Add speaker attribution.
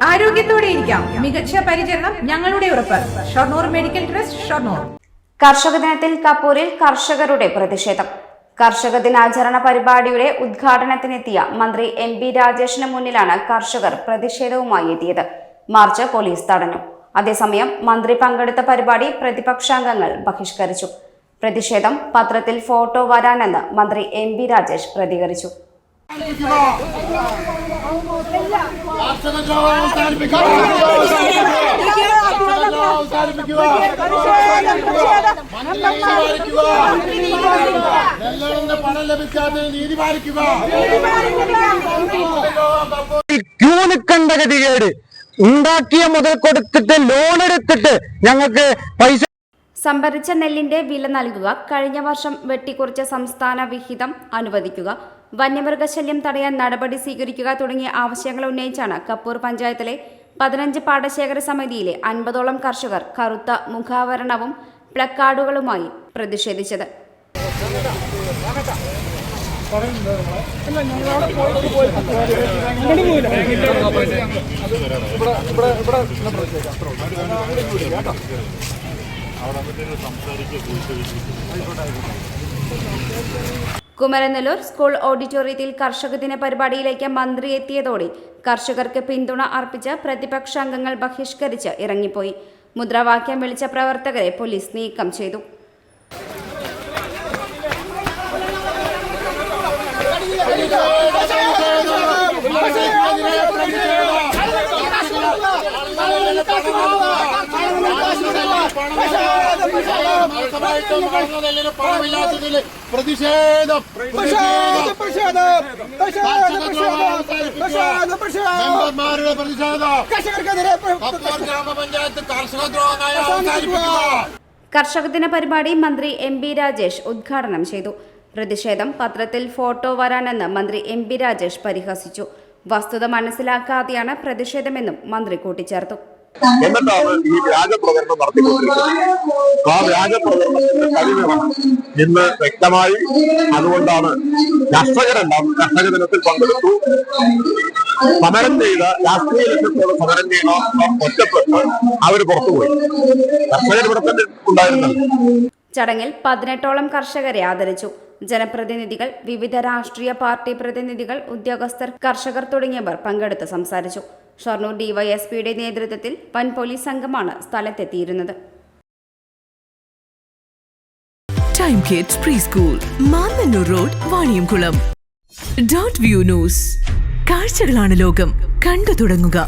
Speaker 1: ആരോഗ്യത്തോടെ ഇരിക്കാം. മികച്ച പരിചരണം ഞങ്ങളുടെ ഉറപ്പ്. Shoranur medical trust, Shoranur.
Speaker 2: കർഷക ദിനത്തിൽ കപ്പൂരിൽ കർഷകരുടെ പ്രതിഷേധം. കർഷക ദിനാചരണ പരിപാടിയുടെ ഉദ്ഘാടനത്തിനെത്തിയ മന്ത്രി MP രാജേഷിന് മുന്നിലാണ് കർഷകർ പ്രതിഷേധവുമായി എത്തിയത്. മാർച്ച് പോലീസ് തടഞ്ഞു. അതേസമയം മന്ത്രി പങ്കെടുത്ത പരിപാടി പ്രതിപക്ഷാംഗങ്ങൾ ബഹിഷ്കരിച്ചു. പ്രതിഷേധം പത്രത്തിൽ ഫോട്ടോ വരാനെന്ന് മന്ത്രി MP രാജേഷ് പ്രതികരിച്ചു.
Speaker 3: ഗതികേട് ഉണ്ടാക്കിയ മുതൽ കൊടുത്തിട്ട് ലോൺ എടുത്തിട്ട് ഞങ്ങൾക്ക് പൈസ
Speaker 2: സംഭരിച്ച നെല്ലിന്റെ വില നൽകുക, കഴിഞ്ഞ വർഷം വെട്ടിക്കുറച്ച സംസ്ഥാന വിഹിതം അനുവദിക്കുക, വന്യമൃഗശല്യം തടയാൻ നടപടി സ്വീകരിക്കുക തുടങ്ങിയ ആവശ്യങ്ങൾ ഉന്നയിച്ചാണ് കപ്പൂർ പഞ്ചായത്തിലെ 15 പാടശേഖര സമിതിയിലെ 50ഓളം കർഷകർ കറുത്ത മുഖാവരണവും പ്ലക്കാർഡുകളുമായി പ്രതിഷേധിച്ചത്. കുമരനെല്ലൂർ സ്കൂൾ ഓഡിറ്റോറിയത്തിൽ കർഷക ദിന പരിപാടിയിലേക്ക് മന്ത്രി എത്തിയതോടെ കർഷകർക്ക് പിന്തുണ അർപ്പിച്ച് പ്രതിപക്ഷാംഗങ്ങൾ ബഹിഷ്കരിച്ച് ഇറങ്ങിപ്പോയി. മുദ്രാവാക്യം വിളിച്ച പ്രവർത്തകരെ പോലീസ് നീക്കം ചെയ്തു. കർഷക ദിന പരിപാടി മന്ത്രി MP രാജേഷ് ഉദ്ഘാടനം ചെയ്തു. പ്രതിഷേധം പത്രത്തിൽ ഫോട്ടോ വരാനെന്ന് മന്ത്രി MP രാജേഷ് പരിഹസിച്ചു. വസ്തുത മനസ്സിലാക്കാതെയാണ് പ്രതിഷേധമെന്നും മന്ത്രി കൂട്ടിച്ചേർത്തു.
Speaker 4: എന്നിട്ടാണ് ഈ വ്യാജപ്രചരണം നടത്തിക്കൊണ്ടിരിക്കുന്നത്. ആ വ്യാജപ്രചരണത്തിന്റെ കഴിവുമാണ് ഇന്ന് വ്യക്തമായി. അതുകൊണ്ടാണ് കർഷകരെല്ലാം കർഷക ദിനത്തിൽ പങ്കെടുത്തു. സമരം ചെയ്ത രാഷ്ട്രീയ ലക്ഷ്യത്തോടെ സമരം ചെയ്യുന്ന ഒറ്റപ്പെട്ട് അവർ പുറത്തുപോയി. കർഷകർ ഇവിടെ തന്നെ ഉണ്ടായിരുന്നത്.
Speaker 2: ചടങ്ങിൽ 18ഓളം കർഷകരെ ആദരിച്ചു. ജനപ്രതിനിധികൾ, വിവിധ രാഷ്ട്രീയ പാർട്ടി പ്രതിനിധികൾ, ഉദ്യോഗസ്ഥർ, കർഷകർ തുടങ്ങിയവർ പങ്കെടുത്ത് സംസാരിച്ചു. ഷൊർണൂർ DYSPയുടെ നേതൃത്വത്തിൽ വൻ പോലീസ് സംഘമാണ് സ്ഥലത്തെത്തിയിരുന്നത്.
Speaker 5: Time kids preschool, Mannanur road, Vaniyamkulam. .view news. കാഴ്ചകളാണ് ലോകം, കണ്ടു തുടങ്ങുക.